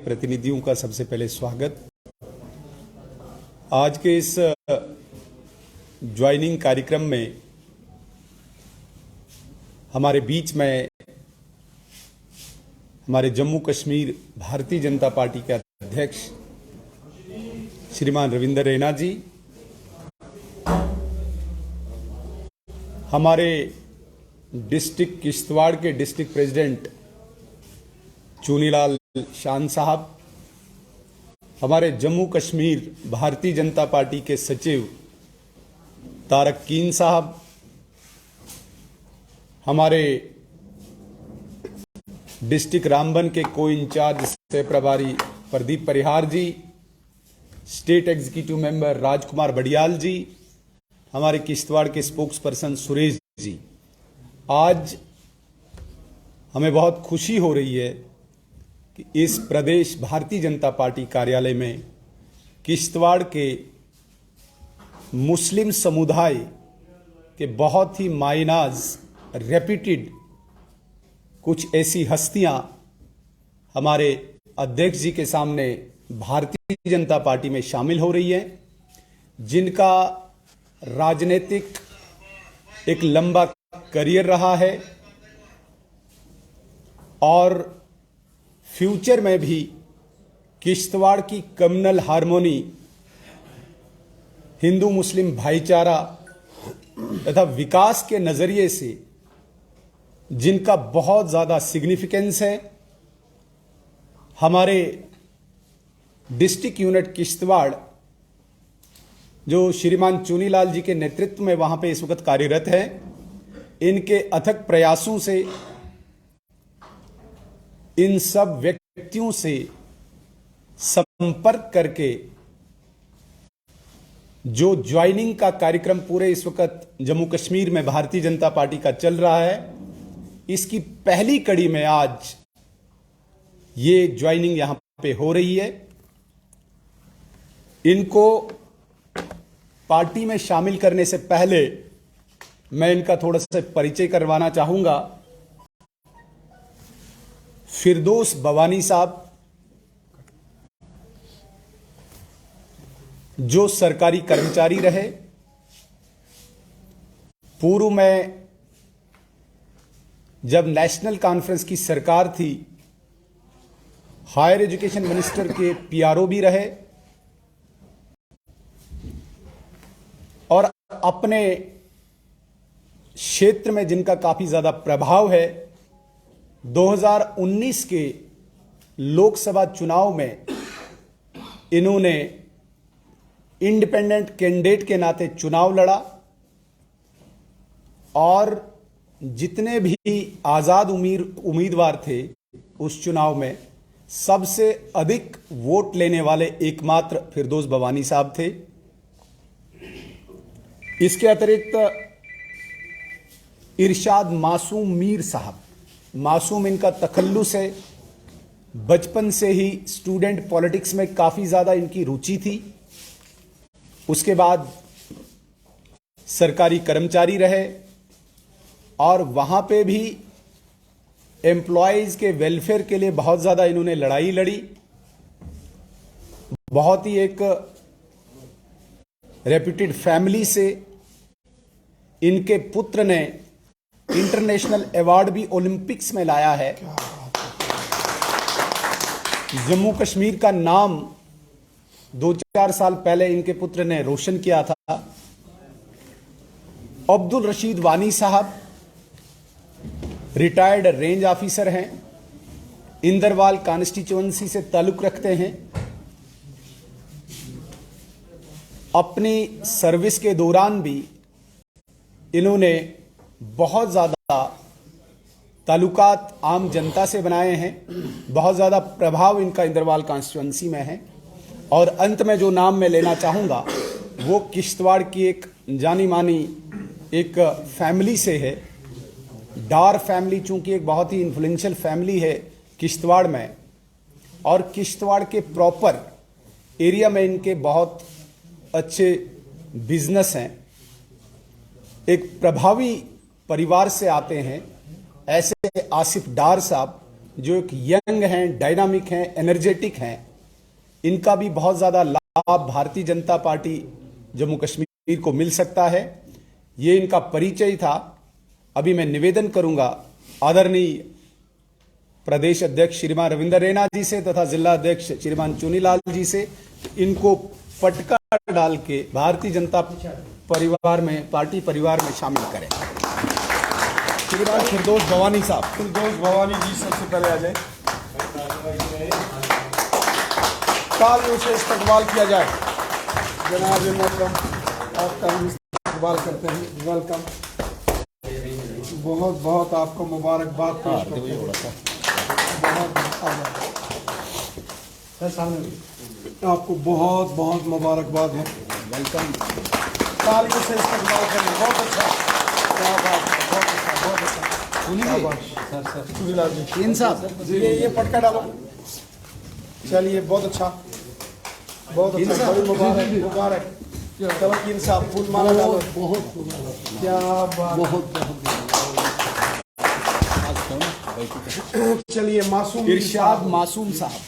प्रतिनिधियों का सबसे पहले स्वागत। आज के इस ज्वाइनिंग कार्यक्रम में हमारे बीच में हमारे जम्मू कश्मीर भारतीय जनता पार्टी के अध्यक्ष श्रीमान रविंदर रैना जी, हमारे डिस्ट्रिक्ट किश्तवाड़ के डिस्ट्रिक्ट प्रेसिडेंट चुनीलाल शान साहब, हमारे जम्मू कश्मीर भारतीय जनता पार्टी के सचिव तारक कीन साहब, हमारे डिस्ट्रिक्ट रामबन के को इंचार्ज सह प्रभारी प्रदीप परिहार जी, स्टेट एग्जीक्यूटिव मेंबर राजकुमार बडियाल जी, हमारे किश्तवाड़ के स्पोक्स पर्सन सुरेश जी। आज हमें बहुत खुशी हो रही है कि इस प्रदेश भारतीय जनता पार्टी कार्यालय में किश्तवाड़ के मुस्लिम समुदाय के बहुत ही मायनाज रेप्यूटेड कुछ ऐसी हस्तियां हमारे अध्यक्ष जी के सामने भारतीय जनता पार्टी में शामिल हो रही हैं, जिनका राजनीतिक एक लंबा करियर रहा है और फ्यूचर में भी किश्तवाड़ की कम्युनल हार्मोनी, हिंदू मुस्लिम भाईचारा तथा विकास के नजरिए से जिनका बहुत ज्यादा सिग्निफिकेंस है, हमारे डिस्ट्रिक्ट यूनिट किश्तवाड़ जो श्रीमान चुनीलाल जी के नेतृत्व में वहां पे इस वक्त कार्यरत है, इनके अथक प्रयासों से इन सब व्यक्तियों से संपर्क करके जो ज्वाइनिंग का कार्यक्रम पूरे इस वक्त जम्मू कश्मीर में भारतीय जनता पार्टी का चल रहा है, इसकी पहली कड़ी में आज ये ज्वाइनिंग यहां पे हो रही है। इनको पार्टी में शामिल करने से पहले मैं इनका थोड़ा सा परिचय करवाना चाहूंगा। फिरदौस भवानी साहब जो सरकारी कर्मचारी रहे, पूर्व में जब नेशनल कॉन्फ्रेंस की सरकार थी, हायर एजुकेशन मिनिस्टर के पीआरओ भी रहे और अपने क्षेत्र में जिनका काफी ज्यादा प्रभाव है, 2019 के लोकसभा चुनाव में इन्होंने इंडिपेंडेंट कैंडिडेट के नाते चुनाव लड़ा और जितने भी आजाद उम्मीदवार थे उस चुनाव में सबसे अधिक वोट लेने वाले एकमात्र फिरदौस भवानी साहब थे। इसके अतिरिक्त इरशाद मासूम मीर साहब, मासूम इनका तखल्लुस है, बचपन से ही स्टूडेंट पॉलिटिक्स में काफी ज्यादा इनकी रुचि थी। उसके बाद सरकारी कर्मचारी रहे और वहां पे भी एम्प्लॉयज के वेलफेयर के लिए बहुत ज्यादा इन्होंने लड़ाई लड़ी। बहुत ही एक रेप्यूटेड फैमिली से इनके पुत्र ने इंटरनेशनल अवार्ड भी ओलंपिक्स में लाया है। जम्मू कश्मीर का नाम 2-4 साल पहले इनके पुत्र ने रोशन किया था। अब्दुल रशीद वानी साहब रिटायर्ड रेंज ऑफिसर हैं, इंदरवाल कॉन्स्टिट्यूएंसी से ताल्लुक रखते हैं। अपनी सर्विस के दौरान भी इन्होंने बहुत ज्यादा ताल्लुकात आम जनता से बनाए हैं, बहुत ज्यादा प्रभाव इनका इंदरवाल कॉन्स्टिट्यूएंसी में है। और अंत में जो नाम मैं लेना चाहूंगा वो किश्तवाड़ की एक जानी मानी एक फैमिली से है। डार फैमिली चूंकि एक बहुत ही इन्फ्लुएंशियल फैमिली है किश्तवाड़ में, और किश्तवाड़ के प्रॉपर एरिया में इनके बहुत अच्छे बिजनेस हैं, एक प्रभावी परिवार से आते हैं। ऐसे आसिफ डार साहब जो एक यंग हैं, डायनामिक हैं, एनर्जेटिक हैं, इनका भी बहुत ज़्यादा लाभ भारतीय जनता पार्टी जम्मू कश्मीर को मिल सकता है। ये इनका परिचय था। अभी मैं निवेदन करूंगा आदरणीय प्रदेश अध्यक्ष श्रीमान रविंद्र रैना जी से तथा जिला अध्यक्ष श्रीमान चुनीलाल जी से, इनको पटका डाल के भारतीय जनता परिवार में, पार्टी परिवार में शामिल करें। श्रीमान फिरदौस भवानी साहब। फिरदौस भवानी जी सबसे पहले आ जाए, तालियों से इस्तकबाल किया जाए। जनाब मोहतरम, आपका हम इस्तकबाल करते हैं। वेलकम, बहुत बहुत आपको मुबारकबाद पेश करते हैं। आपको बहुत बहुत मुबारकबाद है। वेलकम। तालियों से इस्तकबाल करें। बहुत अच्छा, क्या बात है, बहुत अच्छा, बहुत अच्छा। चुनीलाल जी साहब जी, ये पटका डालो। चलिए, बहुत अच्छा, बहुत अच्छा, बड़ी मुबारक मुबारक। चलो कीन साहब, फूल माला डालो। बहुत क्या बात, बहुत चलिए, मासूम इरशाद मासूम साहब।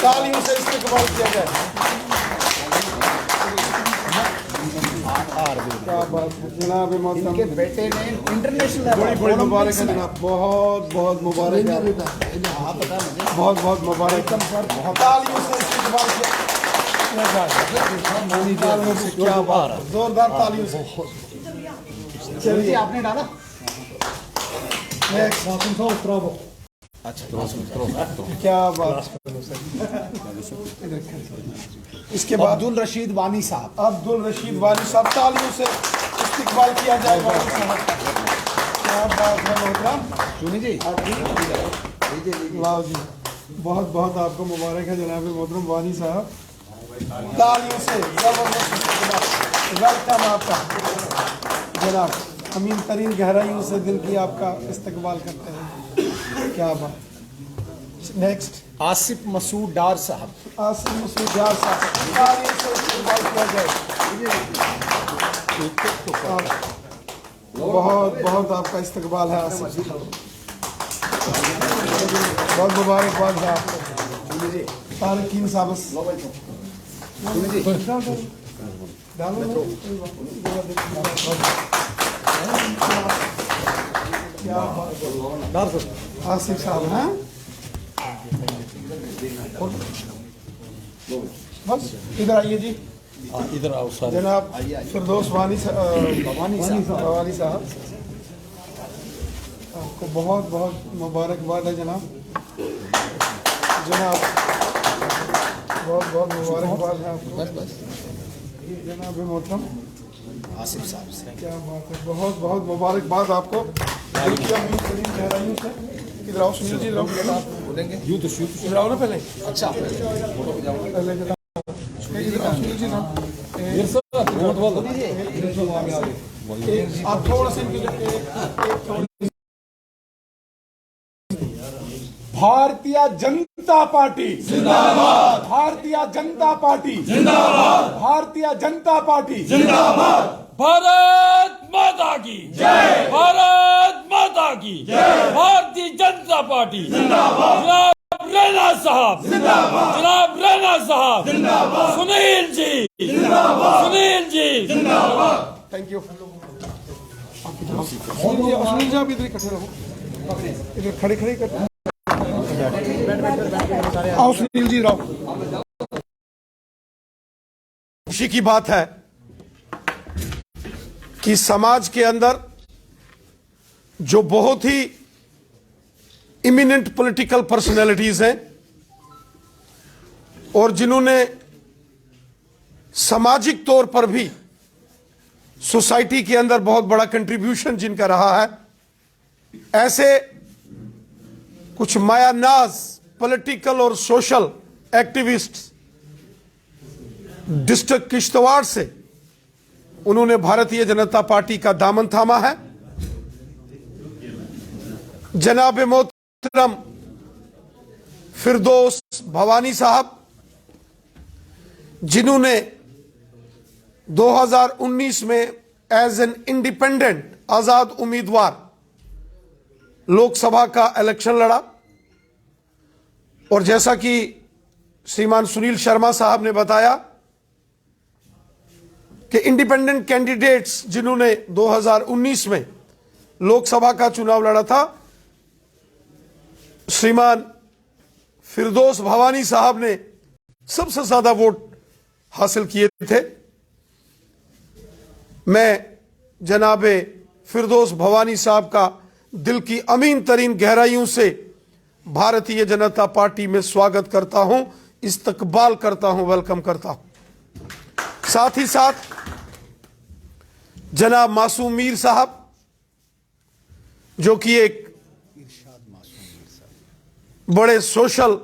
तालियों से इस्तकबाल किया जाए। क्या बात है जनाब मोहतरम, इनके बेटे ने इंटरनेशनल बड़ी बड़ी मुबारक है जनाब, बहुत बहुत मुबारक है, बहुत बहुत मुबारक। तालियों से इस्तकबाल किया जाए। क्या बात है, जोरदार तालियों से। चलिए, आपने डाला। क्या बात। इसके बाद अब्दुल रशीद वानी साहब। अब्दुल रशीद वाली साहब, तालियों से इस्तकबाल किया जाए। वाली साहब, क्या बात है मोहतरम। चुनी जी, वाह जी, बहुत बहुत आपको मुबारक है जनाब मोहतरम वानी साहब। तालियों से जबरदस्त इस्तकबाल। वेलकम आपका जनाब, अमीन तरीन गहराइयों से दिल की आपका इस्तकबाल करते हैं। क्या बात। नेक्स्ट, आसिफ मसूद डार साहब। आसिफ मसूद डार साहब, तालियों से इस्तकबाल किया जाए। बहुत बहुत आपका इस्तकबाल है आसिफ साहब, बहुत मुबारकबाद है आपको। तारकीन साहब, आसिफ साहब हैं, बस इधर आइए जी, इधर आओ सर। जनाब फिरदौस भवानी साहब, आपको बहुत बहुत मुबारकबाद है जनाब, जनाब बहुत बहुत मुबारकबाद है आपको जनाब मोहतरम आसिफ साहब से। क्या बात है, बहुत बहुत मुबारकबाद आपको। गहराइयों से इधर आओ सुनील जी, बोलेंगे यूँ तो इधर आओ ना पहले। अच्छा, पहले इधर आओ सुनील जी ना, आप थोड़ा सा भारतीय जनता पार्टी जिंदाबाद, भारतीय जनता पार्टी जिंदाबाद, भारतीय जनता पार्टी जिंदाबाद, भारत माता की जय, भारत माता की जय, भारतीय जनता पार्टी जिंदाबाद, जनाब रैना साहब जिंदाबाद, जनाब रैना साहब जिंदाबाद, सुनील जी जिंदाबाद, सुनील जी जिंदाबाद। Thank you. सुनील जी आप इधर इकट्ठे रहो, इधर खड़े खड़े कर आओ सुनील जी रहो। खुशी की बात है कि समाज के अंदर जो बहुत ही इमिनेंट पॉलिटिकल पर्सनैलिटीज हैं और जिन्होंने सामाजिक तौर पर भी सोसाइटी के अंदर बहुत बड़ा कंट्रीब्यूशन जिनका रहा है, ऐसे कुछ मायानाज पॉलिटिकल और सोशल एक्टिविस्ट डिस्ट्रिक्ट किश्तवाड़ से उन्होंने भारतीय जनता पार्टी का दामन थामा है। जनाब मोहतरम फिरदौस भवानी साहब, जिन्होंने 2019 में एज एन इंडिपेंडेंट आजाद उम्मीदवार लोकसभा का इलेक्शन लड़ा और जैसा कि श्रीमान सुनील शर्मा साहब ने बताया कि इंडिपेंडेंट कैंडिडेट्स जिन्होंने 2019 में लोकसभा का चुनाव लड़ा था, श्रीमान फिरदौस भवानी साहब ने सबसे ज्यादा वोट हासिल किए थे। मैं जनाबे फिरदौस भवानी साहब का दिल की अमीन तरीन गहराइयों से भारतीय जनता पार्टी में स्वागत करता हूं, इस्तकबाल करता हूं, वेलकम करता हूं। साथ ही साथ जनाब मासूम मीर साहब, जो कि एक बड़े सोशल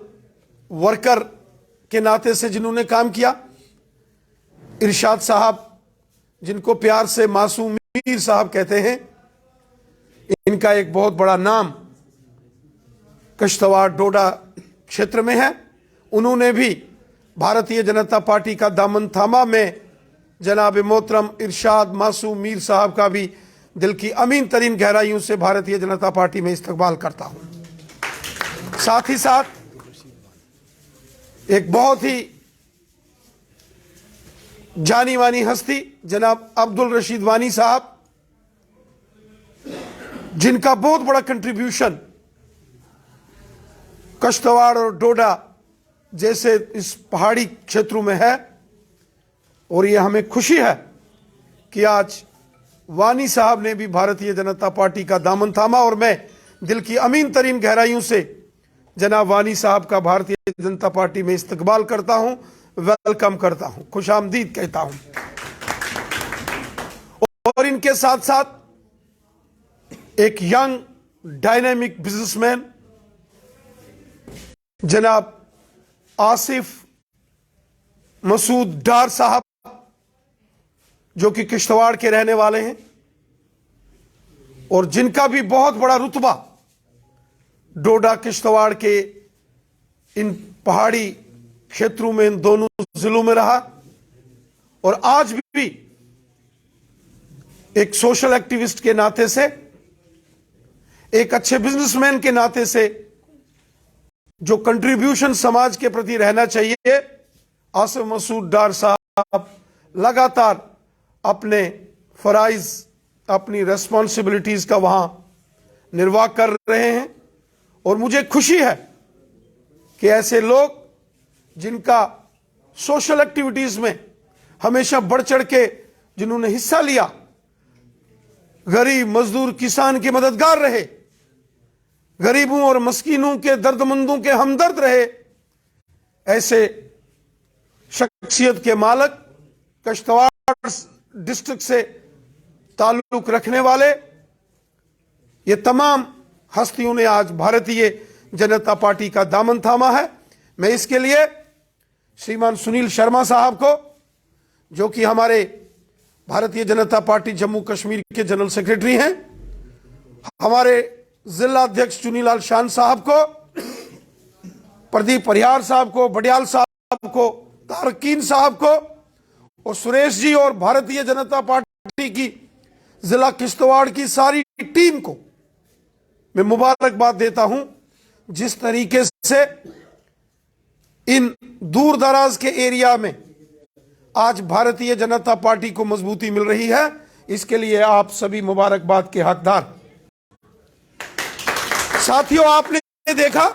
वर्कर के नाते से जिन्होंने काम किया, इरशाद साहब जिनको प्यार से मासूम मीर साहब कहते हैं, इनका एक बहुत बड़ा नाम कश्तवाड़ डोडा क्षेत्र में है। उन्होंने भी भारतीय जनता पार्टी का दामन थामा। मैं जनाब मोहतरम इरशाद मासूम मीर साहब का भी दिल की अमीन तरीन गहराइयों से भारतीय जनता पार्टी में इस्तकबाल करता हूं। साथ ही साथ एक बहुत ही जानी मानी हस्ती जनाब अब्दुल रशीद वानी साहब, जिनका बहुत बड़ा कंट्रीब्यूशन कश्तवाड़ और डोडा जैसे इस पहाड़ी क्षेत्रों में है। और ये हमें खुशी है कि आज वानी साहब ने भी भारतीय जनता पार्टी का दामन थामा और मैं दिल की अमीन तरीन गहराइयों से जनाब वानी साहब का भारतीय जनता पार्टी में इस्तकबाल करता हूं, वेलकम करता हूं, खुशामदीद कहता हूं। और इनके साथ साथ एक यंग डायनेमिक बिजनेसमैन जनाब आसिफ मसूद डार साहब, जो कि किश्तवाड़ के रहने वाले हैं और जिनका भी बहुत बड़ा रुतबा डोडा किश्तवाड़ के इन पहाड़ी क्षेत्रों में, इन दोनों जिलों में रहा। और आज भी एक सोशल एक्टिविस्ट के नाते से, एक अच्छे बिजनेसमैन के नाते से जो कंट्रीब्यूशन समाज के प्रति रहना चाहिए, आसिफ मसूद डार साहब लगातार अपने फराइज, अपनी रेस्पॉन्सिबिलिटीज का वहां निर्वाह कर रहे हैं। और मुझे खुशी है कि ऐसे लोग जिनका सोशल एक्टिविटीज में हमेशा बढ़ चढ़ के जिन्होंने हिस्सा लिया, गरीब मजदूर किसान के मददगार रहे, गरीबों और मस्कीनों के दर्दमंदों के हमदर्द रहे, ऐसे शख्सियत के मालिक, कश्तवाड़ डिस्ट्रिक्ट से ताल्लुक रखने वाले, ये तमाम हस्तियों ने आज भारतीय जनता पार्टी का दामन थामा है। मैं इसके लिए श्रीमान सुनील शर्मा साहब को, जो कि हमारे भारतीय जनता पार्टी जम्मू कश्मीर के जनरल सेक्रेटरी हैं, हमारे जिला अध्यक्ष चुनीलाल शान साहब को, प्रदीप परिहार साहब को, बडियाल साहब को, तारकीन साहब को और सुरेश जी और भारतीय जनता पार्टी की जिला किश्तवाड़ की सारी टीम को मैं मुबारकबाद देता हूं। जिस तरीके से इन दूर दराज के एरिया में आज भारतीय जनता पार्टी को मजबूती मिल रही है, इसके लिए आप सभी मुबारकबाद के हकदार। साथियों, आपने देखा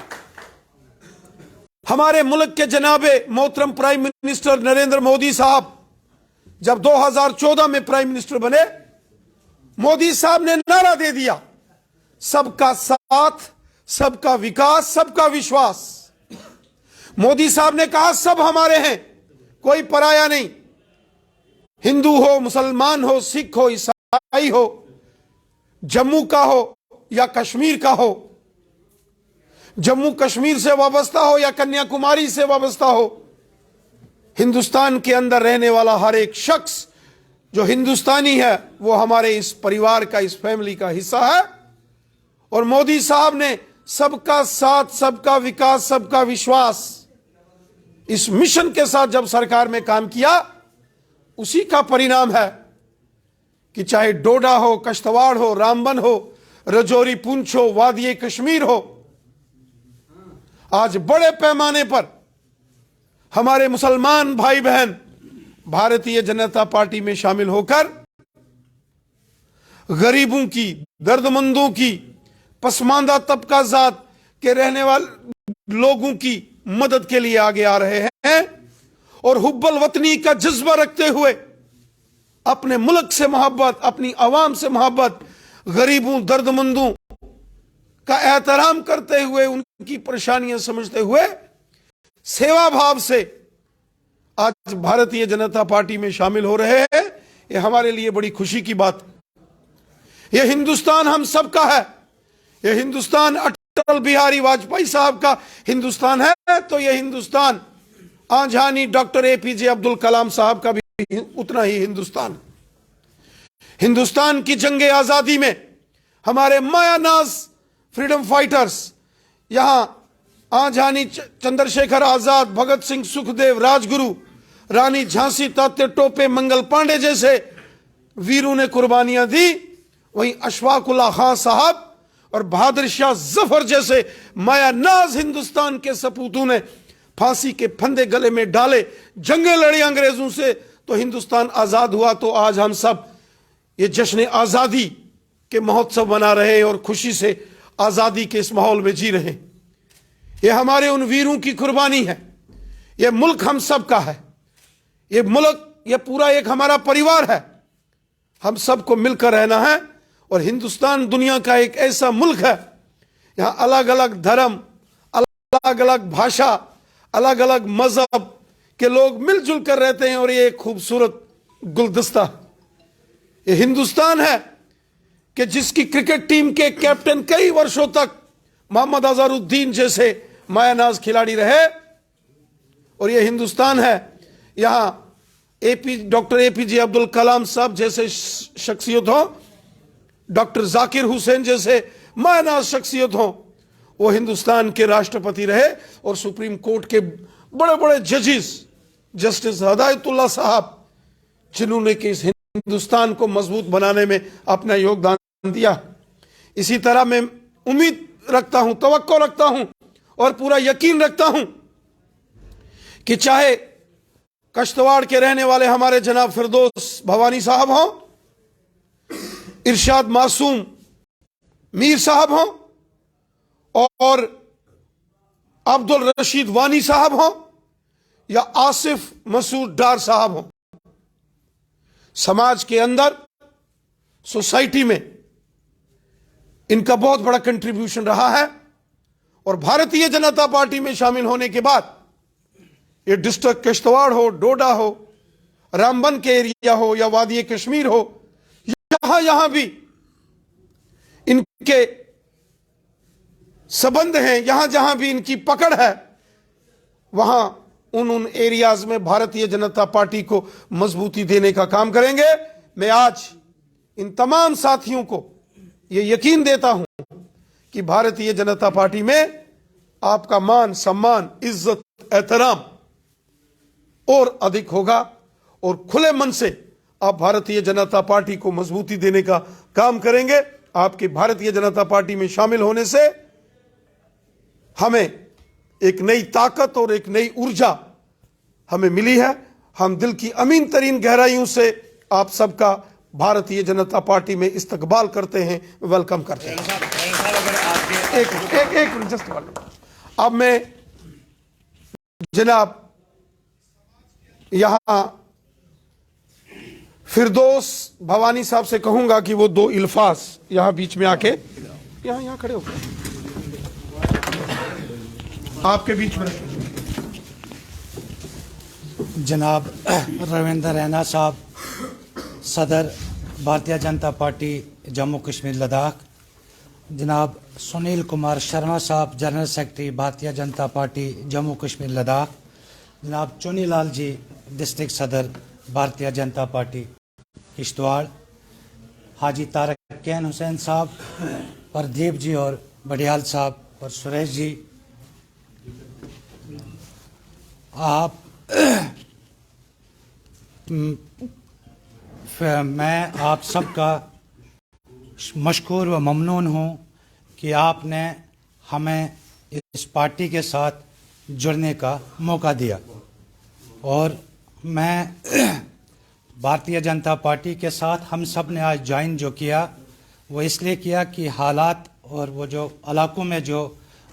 हमारे मुल्क के जनाबे मोहतरम प्राइम मिनिस्टर नरेंद्र मोदी साहब जब 2014 में प्राइम मिनिस्टर बने, मोदी साहब ने नारा दे दिया, सबका साथ, सबका विकास, सबका विश्वास। मोदी साहब ने कहा सब हमारे हैं, कोई पराया नहीं। हिंदू हो, मुसलमान हो, सिख हो, ईसाई हो, जम्मू का हो या कश्मीर का हो, जम्मू कश्मीर से वाबस्ता हो या कन्याकुमारी से वाबस्ता हो, हिंदुस्तान के अंदर रहने वाला हर एक शख्स जो हिंदुस्तानी है वो हमारे इस परिवार का, इस फैमिली का हिस्सा है। और मोदी साहब ने सबका साथ, सबका विकास, सबका विश्वास इस मिशन के साथ जब सरकार में काम किया, उसी का परिणाम है कि चाहे डोडा हो, कश्तवाड़ हो, रामबन हो, रजौरी, पुंछ हो, वादी कश्मीर हो, आज बड़े पैमाने पर हमारे मुसलमान भाई बहन भारतीय जनता पार्टी में शामिल होकर गरीबों की, दर्दमंदों की, पसमानदा तबका जात के रहने वाले लोगों की मदद के लिए आगे आ रहे हैं और हुब्बल वतनी का जज्बा रखते हुए अपने मुल्क से मोहब्बत, अपनी आवाम से मोहब्बत, गरीबों, दर्दमंदों का एहतराम करते हुए, उनकी परेशानियां समझते हुए सेवा भाव से आज भारतीय जनता पार्टी में शामिल हो रहे हैं। यह हमारे लिए बड़ी खुशी की बात है। यह हिंदुस्तान हम सबका है। यह हिंदुस्तान अटल बिहारी वाजपेयी साहब का हिंदुस्तान है, तो यह हिंदुस्तान आंझानी डॉक्टर एपीजे अब्दुल कलाम साहब का भी उतना ही हिंदुस्तान। हिंदुस्तान की जंगे आजादी में हमारे मायानाज फ्रीडम फाइटर्स, यहां आंझानी चंद्रशेखर आजाद, भगत सिंह, सुखदेव, राजगुरु, रानी झांसी, तात्या टोपे, मंगल पांडे जैसे वीरों ने कुर्बानियां दी, वहीं अशफाकुल्लाह खां साहब और बहादुर शाह जफर जैसे मायानाज हिंदुस्तान के सपूतों ने फांसी के फंदे गले में डाले, जंगें लड़ी अंग्रेजों से, तो हिंदुस्तान आजाद हुआ। तो आज हम सब ये जश्न आजादी के महोत्सव मना रहे हैं और खुशी से आजादी के इस माहौल में जी रहे हैं। ये हमारे उन वीरों की कुर्बानी है। ये मुल्क हम सब का है। ये मुल्क, ये पूरा एक हमारा परिवार है। हम सबको मिलकर रहना है। और हिंदुस्तान दुनिया का एक ऐसा मुल्क है, यहां अलग अलग धर्म, अलग अलग भाषा, अलग अलग मजहब के लोग मिलजुल कर रहते हैं और ये एक खूबसूरत गुलदस्ता। ये हिंदुस्तान है कि जिसकी क्रिकेट टीम के कैप्टन कई वर्षों तक मोहम्मद अजहरुद्दीन जैसे मायानाज खिलाड़ी रहे। और यह हिंदुस्तान है, यहां डॉक्टर एपीजे अब्दुल कलाम साहब जैसे शख्सियत हो, डॉक्टर जाकिर हुसैन जैसे मायनाज शख्सियत हो, वो हिंदुस्तान के राष्ट्रपति रहे और सुप्रीम कोर्ट के बड़े बड़े जजेस, जस्टिस हिदायतुल्लाह साहब, जिन्होंने कि इस हिंदुस्तान को मजबूत बनाने में अपना योगदान दिया। इसी तरह मैं उम्मीद रखता हूं, तवक्को रखता हूं और पूरा यकीन रखता हूं कि चाहे कश्तवाड़ के रहने वाले हमारे जनाब फिरदौस भवानी साहब हों, इरशाद मासूम मीर साहब हों और अब्दुल रशीद वानी साहब हों या आसिफ मसूद डार साहब हों, समाज के अंदर, सोसाइटी में इनका बहुत बड़ा कंट्रीब्यूशन रहा है। और भारतीय जनता पार्टी में शामिल होने के बाद ये डिस्ट्रिक्ट कश्तवाड़ हो, डोडा हो, रामबन के एरिया हो या वादी कश्मीर हो, यहां भी इनके संबंध हैं, यहां जहां भी इनकी पकड़ है, वहां उन एरियाज में भारतीय जनता पार्टी को मजबूती देने का काम करेंगे। मैं आज इन तमाम साथियों को यह यकीन देता हूं कि भारतीय जनता पार्टी में आपका मान, सम्मान, इज्जत, एहतराम और अधिक होगा और खुले मन से आप भारतीय जनता पार्टी को मजबूती देने का काम करेंगे। आपके भारतीय जनता पार्टी में शामिल होने से हमें एक नई ताकत और एक नई ऊर्जा हमें मिली है। हम दिल की अमीन तरीन गहराइयों से आप सबका भारतीय जनता पार्टी में इस्तकबाल करते हैं, वेलकम करते हैं। एक मिनट, जस्ट वन। अब मैं जनाब यहां फिरदौस भवानी साहब से कहूंगा कि वो दो इल्फाज यहां बीच में आके यहां खड़े हो आपके बीच में। जनाब रविंद्र रैना साहब, सदर भारतीय जनता पार्टी जम्मू कश्मीर लद्दाख, जनाब सुनील कुमार शर्मा साहब, जनरल सेक्रेटरी भारतीय जनता पार्टी जम्मू कश्मीर लद्दाख, जनाब चुनीलाल जी, डिस्ट्रिक्ट सदर भारतीय जनता पार्टी किश्तवाड़, हाजी तारक कैन हुसैन साहब, प्रदीप जी और बडियाल साहब और सुरेश जी, आप मैं आप सबका मशकूर व ममनून हूँ कि आपने हमें इस पार्टी के साथ जुड़ने का मौका दिया। और मैं भारतीय जनता पार्टी के साथ हम सब ने आज ज्वाइन जो किया वो इसलिए किया कि हालात और वो जो इलाकों में जो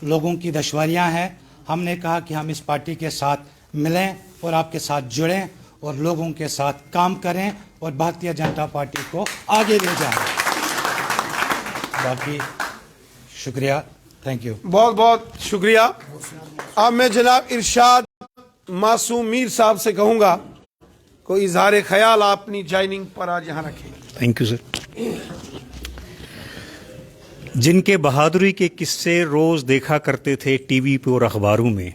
लोगों की दुश्वारियाँ हैं, हमने कहा कि हम इस पार्टी के साथ मिलें और आपके साथ जुड़ें और लोगों के साथ काम करें और भारतीय जनता पार्टी को आगे ले जाएं। बाकी शुक्रिया, थैंक यू। बहुत बहुत शुक्रिया। अब मैं जनाब इरशाद मासूम मीर साहब से कहूँगा कोई इजहार ख्याल आप अपनी ज्वाइनिंग पर आज यहाँ रखें। Thank you sir. जिनके बहादुरी के किस्से रोज़ देखा करते थे टीवी पे और अखबारों में,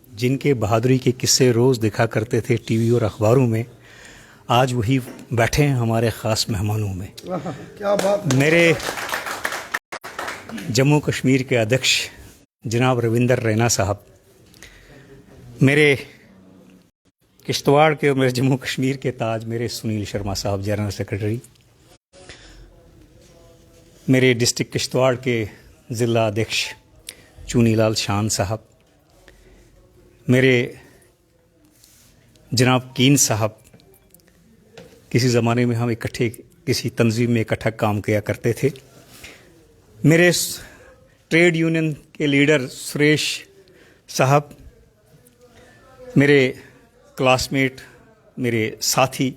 जिनके बहादुरी के किस्से रोज़ देखा करते थे टीवी और अखबारों में, आज वही बैठे हैं हमारे ख़ास मेहमानों में। क्या बात। मेरे जम्मू कश्मीर के अध्यक्ष जनाब रविंदर रैना साहब, मेरे किश्तवाड़ के और मेरे जम्मू कश्मीर के ताज मेरे सुनील शर्मा साहब जनरल सेक्रेटरी, मेरे डिस्ट्रिक्ट किश्तवाड़ के ज़िला अध्यक्ष चूनीलाल शान साहब, मेरे जनाब कीन साहब, किसी ज़माने में हम इकट्ठे किसी तंजीम में इकट्ठा काम किया करते थे, मेरे ट्रेड यूनियन के लीडर सुरेश साहब, मेरे क्लासमेट, मेरे साथी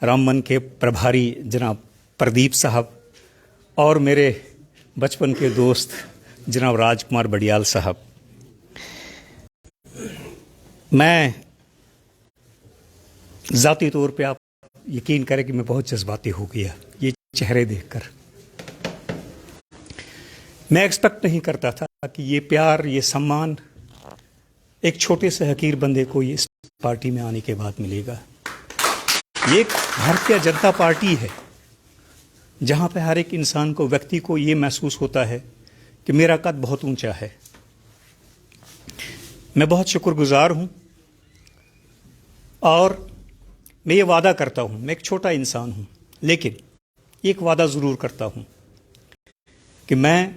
रामबन के प्रभारी जनाब प्रदीप साहब और मेरे बचपन के दोस्त जनाब राजकुमार बडियाल साहब। मैं ज़ाती तौर पे आप यकीन करें कि मैं बहुत जज्बाती हो गया ये चेहरे देखकर। मैं एक्सपेक्ट नहीं करता था कि ये प्यार, ये सम्मान एक छोटे से हकीर बंदे को ये इस पार्टी में आने के बाद मिलेगा। ये एक भारतीय जनता पार्टी है जहाँ पे हर एक इंसान को, व्यक्ति को ये महसूस होता है कि मेरा कद बहुत ऊंचा है। मैं बहुत शुक्रगुजार हूँ और मैं ये वादा करता हूँ, मैं एक छोटा इंसान हूँ लेकिन एक वादा ज़रूर करता हूँ कि मैं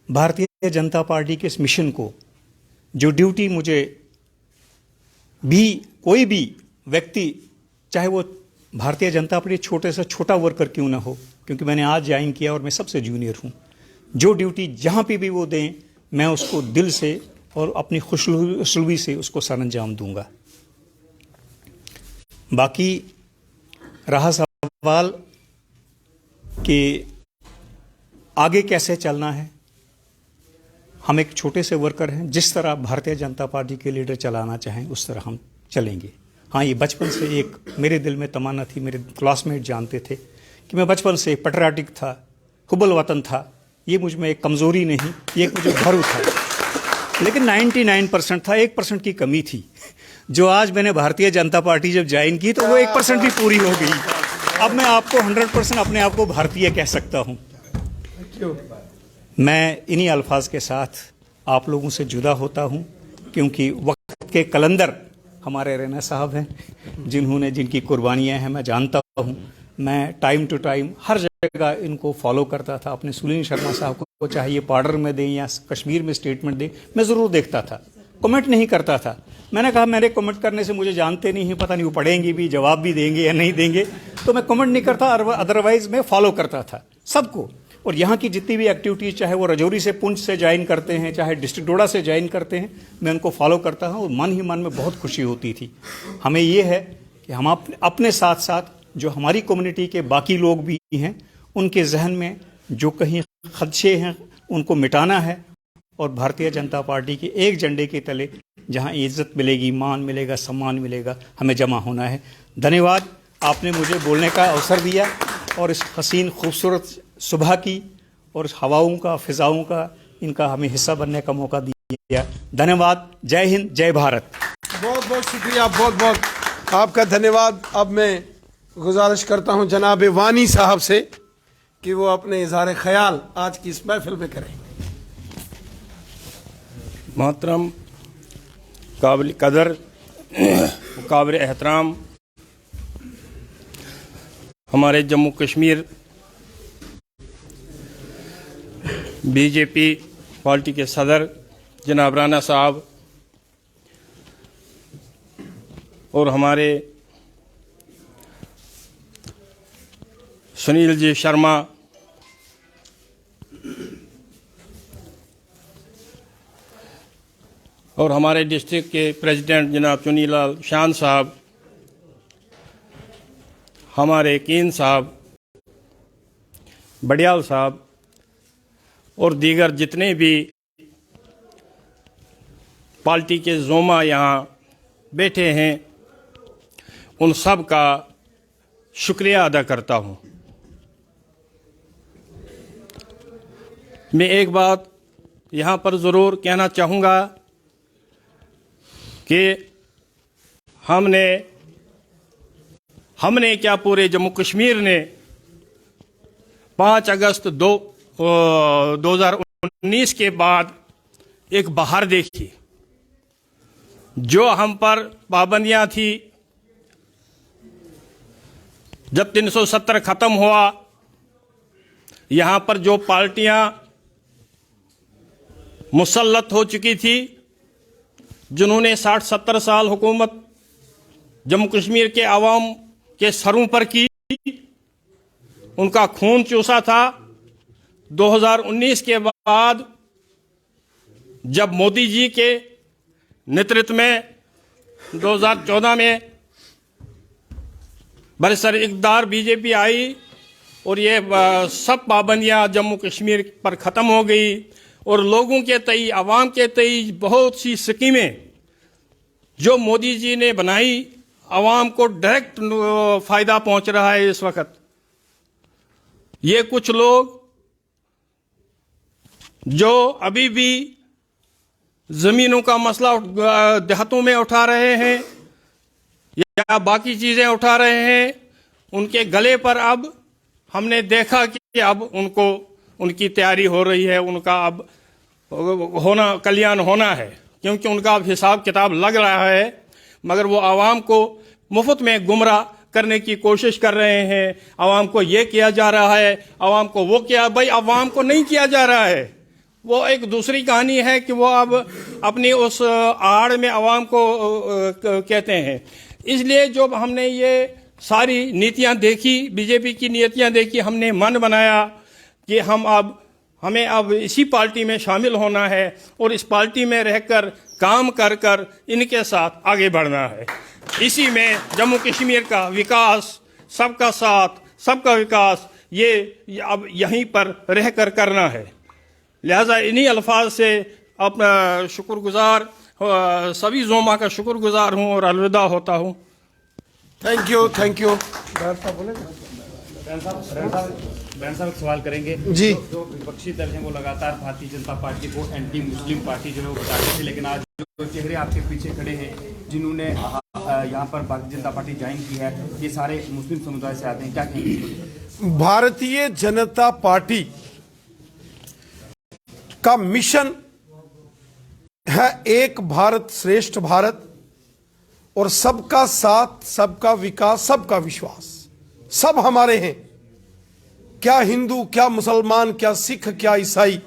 भारतीय जनता पार्टी के इस मिशन को, जो ड्यूटी मुझे भी कोई भी व्यक्ति, चाहे वो भारतीय जनता पार्टी छोटे से छोटा वर्कर क्यों ना हो, क्योंकि मैंने आज ज्वाइन किया और मैं सबसे जूनियर हूँ, जो ड्यूटी जहाँ पे भी वो दें मैं उसको दिल से और अपनी खुशनुवी से उसको सरअंजाम दूंगा। बाकी रहा सवाल कि आगे कैसे चलना है, हम एक छोटे से वर्कर हैं, जिस तरह भारतीय जनता पार्टी के लीडर चलाना चाहें उस तरह हम चलेंगे। हाँ, ये बचपन से एक मेरे दिल में तमन्ना थी, मेरे क्लासमेट जानते थे कि मैं बचपन से पैट्रियाटिक था, हुब्बुल वतन था। ये मुझ में एक कमज़ोरी नहीं, ये एक मुझे भरू था, लेकिन 99% था, 1% की कमी थी, जो आज मैंने भारतीय जनता पार्टी जब ज्वाइन की तो वो 1% भी पूरी हो गई। अब मैं आपको 100% अपने आप को भारतीय कह सकता हूँ। मैं इन्हीं अल्फाज के साथ आप लोगों से जुदा होता हूँ, क्योंकि वक्त के कलंदर हमारे रैना साहब हैं, जिनकी कुर्बानियाँ हैं मैं जानता हूँ। मैं टाइम टू टाइम हर जगह इनको फॉलो करता था। अपने सुनील शर्मा साहब को चाहे ये पार्डर में दें या कश्मीर में स्टेटमेंट दें, मैं ज़रूर देखता था, कमेंट नहीं करता था। मैंने कहा मेरे कमेंट करने से मुझे जानते नहीं हैं, पता नहीं वो पढ़ेंगे भी, जवाब भी देंगे या नहीं देंगे, तो मैं कमेंट नहीं करता, अदरवाइज मैं फॉलो करता था सबको। और यहाँ की जितनी भी एक्टिविटीज़, चाहे वो रजौरी से पुंछ से ज्वाइन करते हैं, चाहे डिस्ट्रिक्ट डोडा से ज्वाइन करते हैं, मैं उनको फॉलो करता हूँ और मन ही मन में बहुत खुशी होती थी। हमें ये है कि हम अपने साथ साथ जो हमारी कम्युनिटी के बाकी लोग भी हैं, उनके जहन में जो कहीं खदशे हैं उनको मिटाना है और भारतीय जनता पार्टी के एक झंडे के तले जहाँ इज्जत मिलेगी, मान मिलेगा, सम्मान मिलेगा, हमें जमा होना है। धन्यवाद, आपने मुझे बोलने का अवसर दिया और इस हसीन खूबसूरत सुबह की और हवाओं का, फिजाओं का, इनका हमें हिस्सा बनने का मौका दिया। धन्यवाद। जय हिंद, जय भारत। बहुत बहुत शुक्रिया, बहुत बहुत आपका धन्यवाद। अब मैं गुजारिश करता हूं जनाब वानी साहब से कि वो अपने इजहार ख्याल आज की इस महफिल में करें। मोहतरम काबिल कदर काबिल एहतराम हमारे जम्मू कश्मीर बीजेपी पार्टी के सदर जनाब राणा साहब और हमारे सुनील जी शर्मा और हमारे डिस्ट्रिक्ट के प्रेसिडेंट जनाब चुनीलाल शान साहब, हमारे कीन साहब, बडियाल साहब और दीगर जितने भी पार्टी के जोमा यहाँ बैठे हैं, उन सब का शुक्रिया अदा करता हूँ। मैं एक बात यहाँ पर ज़रूर कहना चाहूँगा कि हमने क्या पूरे जम्मू कश्मीर ने 5 अगस्त 2019 के बाद एक बहार देखी। जो हम पर पाबंदियां थी, जब 370 खत्म हुआ, यहाँ पर जो पार्टियां मुसल्लत हो चुकी थी, जिन्होंने 60-70 साल हुकूमत जम्मू कश्मीर के आवाम के सरों पर की, उनका खून चूसा था। 2019 के बाद जब मोदी जी के नेतृत्व में 2014 में बरसर इक़्तिदार बीजेपी आई और ये सब पाबंदियां जम्मू कश्मीर पर ख़त्म हो गई और लोगों के तई, आवाम के तई बहुत सी स्कीमें जो मोदी जी ने बनाई, आवाम को डायरेक्ट फ़ायदा पहुंच रहा है। इस वक्त ये कुछ लोग जो अभी भी ज़मीनों का मसला देहातों में उठा रहे हैं या बाकी चीज़ें उठा रहे हैं, उनके गले पर अब हमने देखा कि अब उनकी तैयारी हो रही है, उनका अब कल्याण होना है, क्योंकि उनका अब हिसाब किताब लग रहा है। मगर वो आवाम को मुफ्त में गुमराह करने की कोशिश कर रहे हैं। आवाम को ये किया जा रहा है, आवाम को वो किया। भाई, आवाम को नहीं किया जा रहा है, वो एक दूसरी कहानी है कि वो अब अपनी उस आड़ में आवाम को कहते हैं। इसलिए जब हमने ये सारी नीतियां देखी, बीजेपी की नीतियां देखी, हमने मन बनाया कि हमें अब इसी पार्टी में शामिल होना है और इस पार्टी में रहकर काम कर कर इनके साथ आगे बढ़ना है। इसी में जम्मू कश्मीर का विकास, सबका साथ, सबका विकास, ये अब यहीं पर रहकर करना है। लिहाजा इन्हीं अल्फाज से अपना शुक्रगुजार, सभी जोमा का शुक्रगुजार हूँ और अलविदा होता हूँ। Thank you, thank you. Ban साहब सवाल करेंगे जी। जो विपक्षी दल हैं वो लगातार भारतीय जनता पार्टी को एंटी मुस्लिम पार्टी जो है वो बताते थे, लेकिन आज जो चेहरे आपके पीछे खड़े हैं जिन्होंने यहाँ पर भारतीय जनता पार्टी ज्वाइन की है, ये सारे मुस्लिम समुदाय से आते हैं, क्या कहेंगे? भारतीय जनता पार्टी का मिशन है एक भारत श्रेष्ठ भारत और सबका साथ, सबका विकास, सबका विश्वास। सब हमारे हैं, क्या हिंदू, क्या मुसलमान, क्या सिख, क्या ईसाई,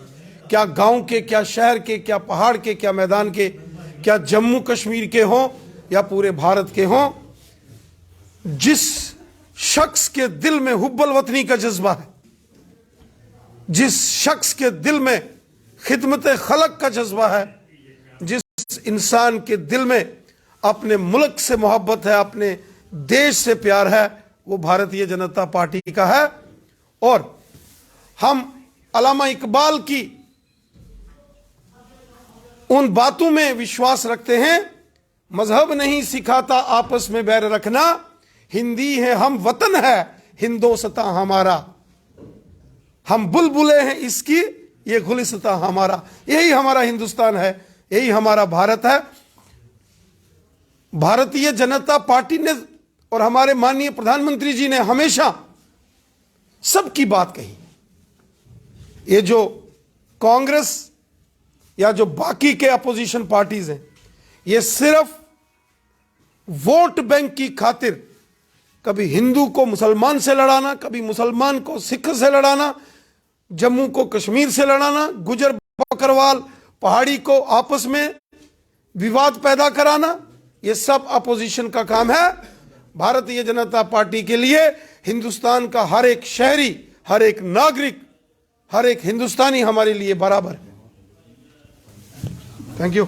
क्या गांव के, क्या शहर के, क्या पहाड़ के, क्या मैदान के, क्या जम्मू कश्मीर के हों या पूरे भारत के हों। जिस शख्स के दिल में हुब्बुल वतनी का जज्बा है, जिस शख्स के दिल में खिदमत खलक का जज्बा है, जिस इंसान के दिल में अपने मुल्क से मोहब्बत है, अपने देश से प्यार है, वो भारतीय जनता पार्टी का है। और हम अल्लामा इकबाल की उन बातों में विश्वास रखते हैं, मजहब नहीं सिखाता आपस में बैर रखना, हिंदी है हम, वतन है हिंदोस्तां हमारा, हम बुलबुले हैं इसकी, ये गुलिस्तां हमारा। यही हमारा हिंदुस्तान है, यही हमारा भारत है। भारतीय जनता पार्टी ने और हमारे माननीय प्रधानमंत्री जी ने हमेशा सबकी बात कही। ये जो कांग्रेस या जो बाकी के अपोजिशन पार्टीज हैं, ये सिर्फ वोट बैंक की खातिर कभी हिंदू को मुसलमान से लड़ाना, कभी मुसलमान को सिख से लड़ाना, जम्मू को कश्मीर से लड़ाना, गुजर बकरवाल पहाड़ी को आपस में विवाद पैदा कराना, ये सब अपोजिशन का काम है। भारतीय जनता पार्टी के लिए हिंदुस्तान का हर एक शहरी, हर एक नागरिक, हर एक हिंदुस्तानी हमारे लिए बराबर है। Thank you.